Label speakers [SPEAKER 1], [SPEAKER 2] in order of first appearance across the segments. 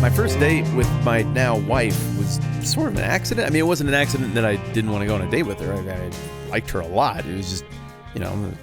[SPEAKER 1] My first date with my now wife was sort of an accident. I mean, it wasn't an accident that I didn't want to go on a date with her. I liked her a lot. It was just,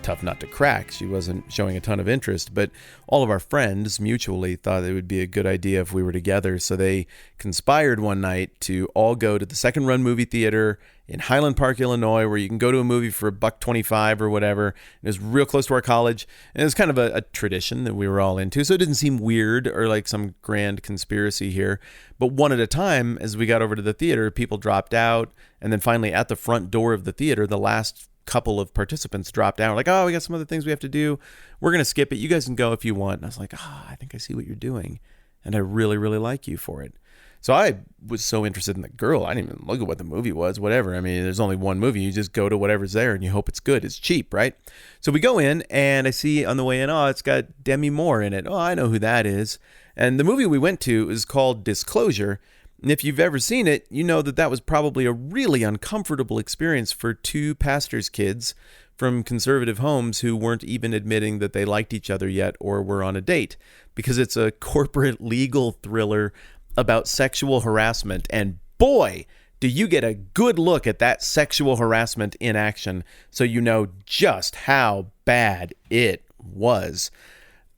[SPEAKER 1] tough nut to crack. She wasn't showing a ton of interest, but all of our friends mutually thought it would be a good idea if we were together. So they conspired one night to all go to the Second Run movie theater in Highland Park, Illinois, where you can go to a movie for $1.25 or whatever. It was real close to our college. And it was kind of a tradition that we were all into. So it didn't seem weird or like some grand conspiracy here. But one at a time, as we got over to the theater, people dropped out. And then finally at the front door of the theater, the last couple of participants dropped out. Like, oh, we got some other things we have to do. We're going to skip it. You guys can go if you want. And I was like, I think I see what you're doing. And I really, really like you for it. So I was so interested in the girl. I didn't even look at what the movie was, whatever. I mean, there's only one movie. You just go to whatever's there and you hope it's good. It's cheap, right? So we go in and I see on the way in, it's got Demi Moore in it. Oh, I know who that is. And the movie we went to is called Disclosure. And if you've ever seen it, you know that was probably a really uncomfortable experience for two pastors' kids from conservative homes who weren't even admitting that they liked each other yet or were on a date, because it's a corporate legal thriller about sexual harassment. And boy, do you get a good look at that sexual harassment in action, so you know just how bad it was.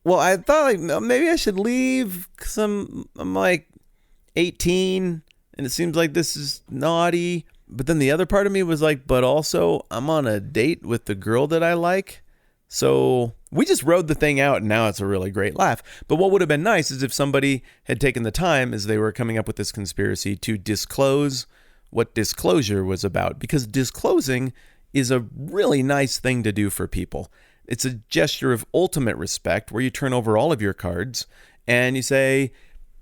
[SPEAKER 1] Well, I thought maybe I should leave because I'm like 18 and it seems like this is naughty. But then the other part of me was like, but also I'm on a date with the girl that I like. So we just rode the thing out and now it's a really great laugh. But what would have been nice is if somebody had taken the time as they were coming up with this conspiracy to disclose what disclosure was about, because disclosing is a really nice thing to do for people. It's a gesture of ultimate respect where you turn over all of your cards and you say,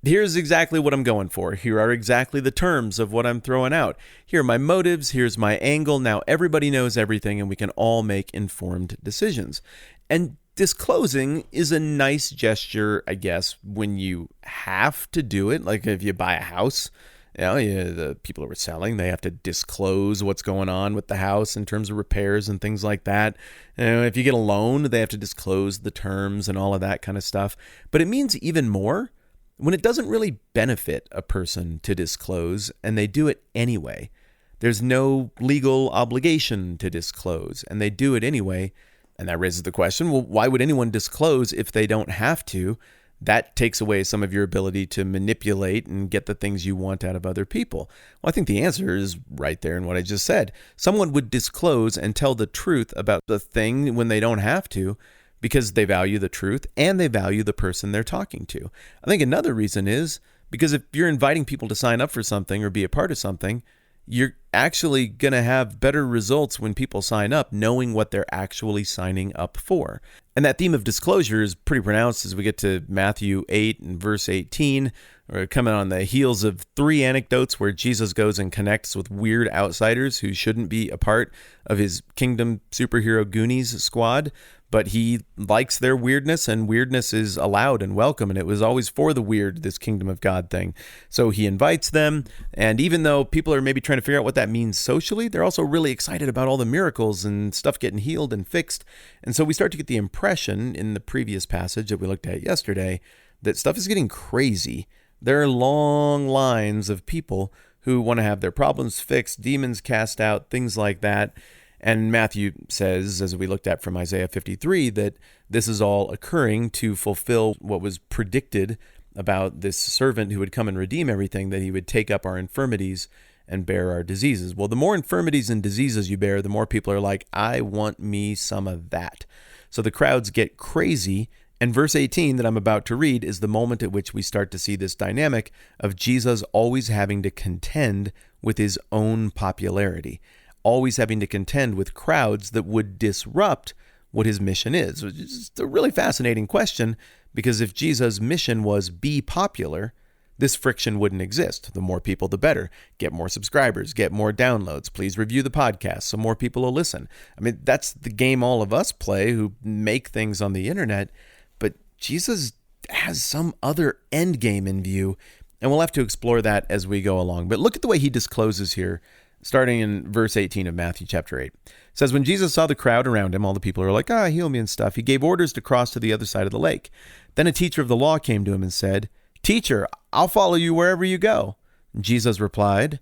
[SPEAKER 1] here's exactly what I'm going for. Here are exactly the terms of what I'm throwing out. Here are my motives. Here's my angle. Now everybody knows everything and we can all make informed decisions. And disclosing is a nice gesture, I guess, when you have to do it. Like if you buy a house, the people who are selling, they have to disclose what's going on with the house in terms of repairs and things like that. If you get a loan, they have to disclose the terms and all of that kind of stuff. But it means even more when it doesn't really benefit a person to disclose and they do it anyway. There's no legal obligation to disclose and they do it anyway. And that raises the question, well, why would anyone disclose if they don't have to? That takes away some of your ability to manipulate and get the things you want out of other people. Well, I think the answer is right there in what I just said. Someone would disclose and tell the truth about the thing when they don't have to, because they value the truth and they value the person they're talking to. I think another reason is because if you're inviting people to sign up for something or be a part of something, you're actually going to have better results when people sign up, knowing what they're actually signing up for. And that theme of disclosure is pretty pronounced as we get to Matthew 8 and verse 18. We're coming on the heels of 3 anecdotes where Jesus goes and connects with weird outsiders who shouldn't be a part of his kingdom superhero Goonies squad. But he likes their weirdness, and weirdness is allowed and welcome, and it was always for the weird, this kingdom of God thing. So he invites them, and even though people are maybe trying to figure out what that means socially, they're also really excited about all the miracles and stuff getting healed and fixed. And so we start to get the impression in the previous passage that we looked at yesterday that stuff is getting crazy. There are long lines of people who want to have their problems fixed, demons cast out, things like that. And Matthew says, as we looked at from Isaiah 53, that this is all occurring to fulfill what was predicted about this servant who would come and redeem everything, that he would take up our infirmities and bear our diseases. Well, the more infirmities and diseases you bear, the more people are like, I want me some of that. So the crowds get crazy. And verse 18 that I'm about to read is the moment at which we start to see this dynamic of Jesus always having to contend with his own popularity, always having to contend with crowds that would disrupt what his mission is. Which is a really fascinating question, because if Jesus' mission was be popular, this friction wouldn't exist. The more people, the better. Get more subscribers, get more downloads. Please review the podcast so more people will listen. I mean, that's the game all of us play who make things on the internet, but Jesus has some other end game in view, and we'll have to explore that as we go along. But look at the way he discloses here, starting in verse 18 of Matthew chapter 8. It says, when Jesus saw the crowd around him, all the people are like, heal me and stuff, he gave orders to cross to the other side of the lake. Then a teacher of the law came to him and said, "Teacher, I'll follow you wherever you go." Jesus replied,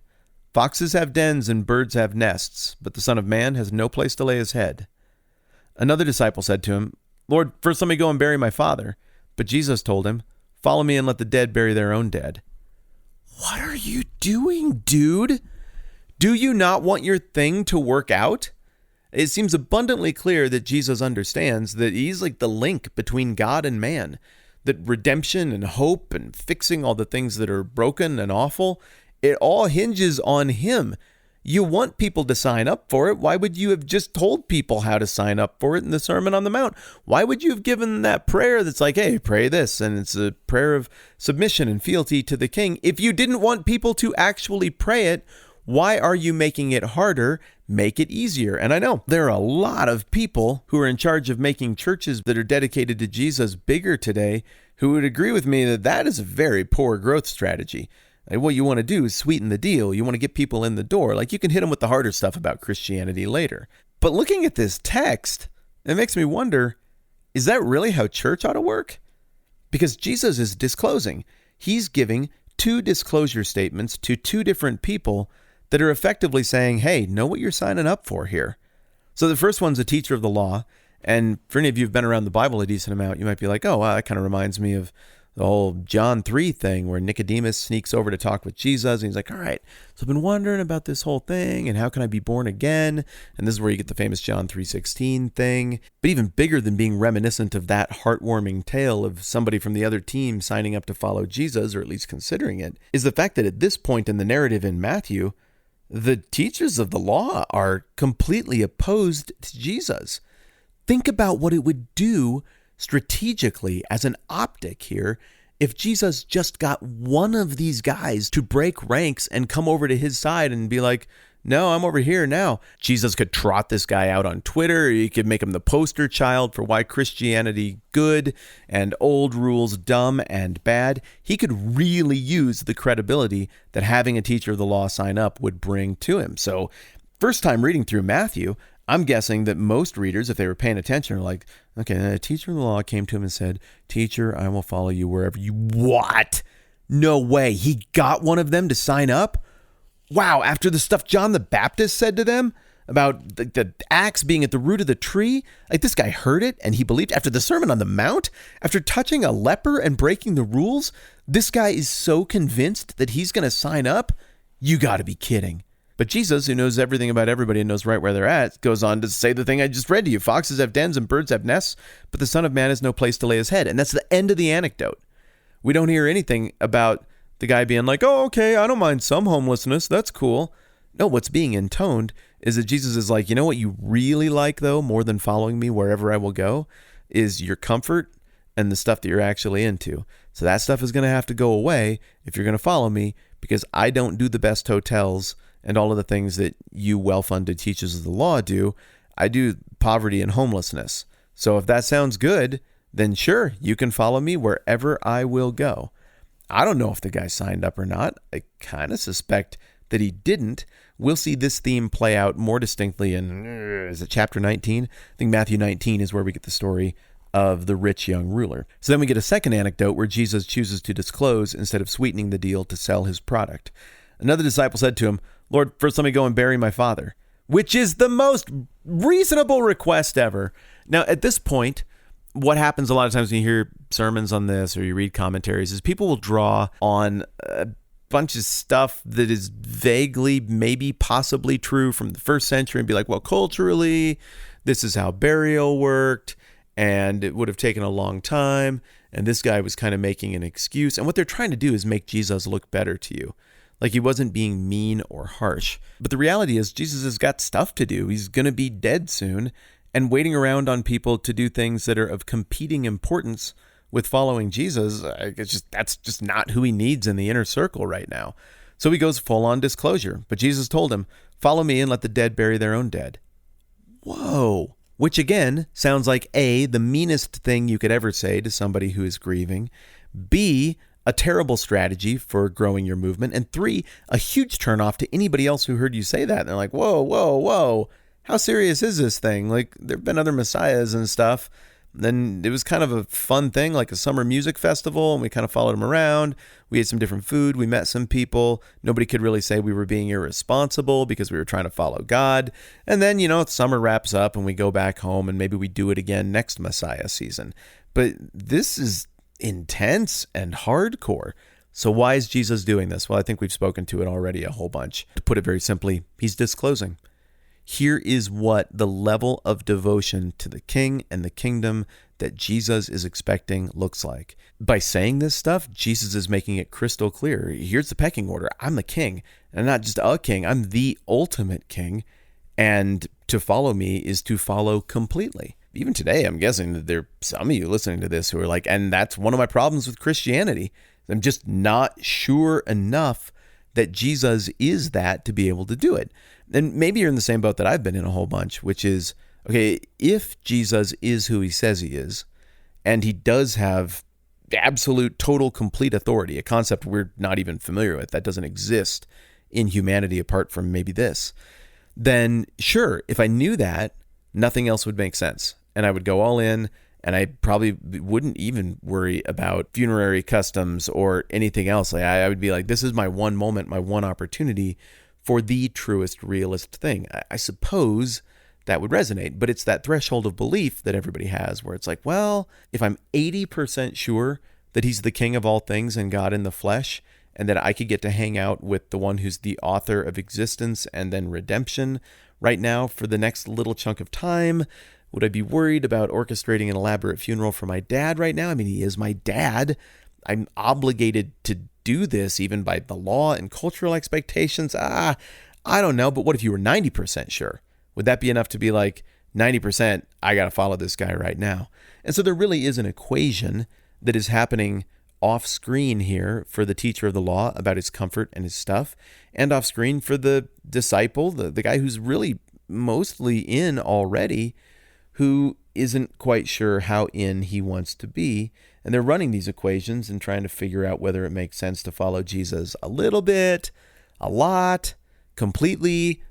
[SPEAKER 1] "Foxes have dens and birds have nests, but the Son of Man has no place to lay his head." Another disciple said to him, "Lord, first let me go and bury my father." But Jesus told him, "Follow me and let the dead bury their own dead." What are you doing, dude? Do you not want your thing to work out? It seems abundantly clear that Jesus understands that he's like the link between God and man, that redemption and hope and fixing all the things that are broken and awful, it all hinges on him. You want people to sign up for it. Why would you have just told people how to sign up for it in the Sermon on the Mount? Why would you have given that prayer that's like, hey, pray this, and it's a prayer of submission and fealty to the king? If you didn't want people to actually pray it, why are you making it harder? Make it easier. And I know there are a lot of people who are in charge of making churches that are dedicated to Jesus bigger today who would agree with me that that is a very poor growth strategy. Like, what you want to do is sweeten the deal. You want to get people in the door. Like, you can hit them with the harder stuff about Christianity later. But looking at this text, it makes me wonder, is that really how church ought to work? Because Jesus is disclosing. He's giving two disclosure statements to two different people that are effectively saying, hey, know what you're signing up for here. So the first one's a teacher of the law. And for any of you who've been around the Bible a decent amount, you might be like, oh, wow, that kind of reminds me of the whole John 3 thing where Nicodemus sneaks over to talk with Jesus. And he's like, all right, so I've been wondering about this whole thing and how can I be born again? And this is where you get the famous John 3:16 thing. But even bigger than being reminiscent of that heartwarming tale of somebody from the other team signing up to follow Jesus, or at least considering it, is the fact that at this point in the narrative in Matthew, the teachers of the law are completely opposed to Jesus. Think about what it would do strategically as an optic here if Jesus just got one of these guys to break ranks and come over to his side and be like, no, I'm over here now. Jesus could trot this guy out on Twitter. He could make him the poster child for why Christianity good and old rules dumb and bad. He could really use the credibility that having a teacher of the law sign up would bring to him. So first time reading through Matthew, I'm guessing that most readers, if they were paying attention, are like, okay, a teacher of the law came to him and said, teacher, I will follow you wherever you... What? No way. He got one of them to sign up? Wow, after the stuff John the Baptist said to them about the axe being at the root of the tree, like this guy heard it and he believed after the Sermon on the Mount, after touching a leper and breaking the rules, this guy is so convinced that he's going to sign up? You got to be kidding. But Jesus, who knows everything about everybody and knows right where they're at, goes on to say the thing I just read to you. Foxes have dens and birds have nests, but the Son of Man has no place to lay his head. And that's the end of the anecdote. We don't hear anything about the guy being like, oh, okay, I don't mind some homelessness. That's cool. No, what's being intoned is that Jesus is like, you know what you really like, though, more than following me wherever I will go, is your comfort and the stuff that you're actually into. So that stuff is going to have to go away if you're going to follow me, because I don't do the best hotels and all of the things that you well-funded teachers of the law do. I do poverty and homelessness. So if that sounds good, then sure, you can follow me wherever I will go. I don't know if the guy signed up or not. I kind of suspect that he didn't. We'll see this theme play out more distinctly in, is it chapter 19? I think Matthew 19 is where we get the story of the rich young ruler. So then we get a second anecdote where Jesus chooses to disclose instead of sweetening the deal to sell his product. Another disciple said to him, Lord, first let me go and bury my father, which is the most reasonable request ever. Now, at this point, what happens a lot of times when you hear sermons on this or you read commentaries is people will draw on a bunch of stuff that is vaguely, maybe possibly true from the first century and be like, well, culturally, this is how burial worked and it would have taken a long time. And this guy was kind of making an excuse. And what they're trying to do is make Jesus look better to you. Like he wasn't being mean or harsh. But the reality is Jesus has got stuff to do. He's going to be dead soon. And waiting around on people to do things that are of competing importance with following Jesus, that's just not who he needs in the inner circle right now. So he goes full on disclosure. But Jesus told him, follow me and let the dead bury their own dead. Whoa. Which again sounds like A, the meanest thing you could ever say to somebody who is grieving. B, a terrible strategy for growing your movement. And 3, a huge turnoff to anybody else who heard you say that. And they're like, whoa, whoa, whoa. How serious is this thing? Like, there have been other messiahs and stuff. Then it was kind of a fun thing, like a summer music festival, and we kind of followed him around. We ate some different food. We met some people. Nobody could really say we were being irresponsible because we were trying to follow God. And then, summer wraps up and we go back home, and maybe we do it again next Messiah season. But this is intense and hardcore. So why is Jesus doing this? Well, I think we've spoken to it already a whole bunch. To put it very simply, he's disclosing. Here is what the level of devotion to the king and the kingdom that Jesus is expecting looks like. By saying this stuff, Jesus is making it crystal clear. Here's the pecking order. I'm the king, and I'm not just a king. I'm the ultimate king, and to follow me is to follow completely. Even today, I'm guessing that there are some of you listening to this who are like, and that's one of my problems with Christianity. I'm just not sure enough that Jesus is that to be able to do it. And maybe you're in the same boat that I've been in a whole bunch, which is, okay, if Jesus is who he says he is, and he does have absolute, total, complete authority, a concept we're not even familiar with, that doesn't exist in humanity apart from maybe this, then sure, if I knew that, nothing else would make sense. And I would go all in, and I probably wouldn't even worry about funerary customs or anything else. Like I would be like, this is my one moment, my one opportunity for the truest, realist thing. I suppose that would resonate, but it's that threshold of belief that everybody has where it's like, well, if I'm 80% sure that he's the king of all things and God in the flesh, and that I could get to hang out with the one who's the author of existence and then redemption right now for the next little chunk of time, would I be worried about orchestrating an elaborate funeral for my dad right now? I mean, he is my dad. I'm obligated to do this even by the law and cultural expectations. I don't know. But what if you were 90% sure? Would that be enough to be like, 90%, I got to follow this guy right now? And so there really is an equation that is happening off screen here for the teacher of the law about his comfort and his stuff, and off screen for the disciple, the guy who's really mostly in already, who isn't quite sure how in he wants to be. And they're running these equations and trying to figure out whether it makes sense to follow Jesus a little bit, a lot, completely,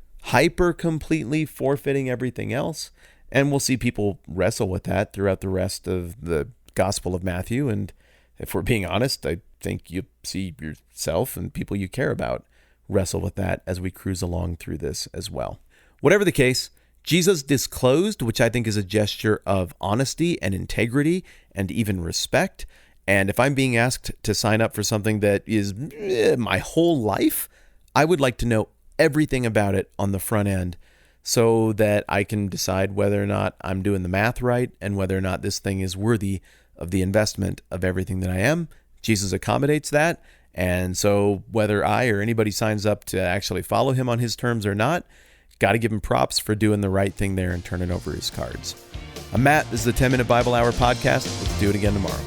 [SPEAKER 1] completely, forfeiting everything else. And we'll see people wrestle with that throughout the rest of the Gospel of Matthew. And if we're being honest, I think you see yourself and people you care about wrestle with that as we cruise along through this as well. Whatever the case, Jesus disclosed, which I think is a gesture of honesty and integrity and even respect. And if I'm being asked to sign up for something that is my whole life, I would like to know everything about it on the front end so that I can decide whether or not I'm doing the math right and whether or not this thing is worthy of the investment of everything that I am. Jesus accommodates that. And so whether I or anybody signs up to actually follow him on his terms or not, got to give him props for doing the right thing there and turning over his cards. I'm Matt. This is the 10-Minute Bible Hour podcast. Let's do it again tomorrow.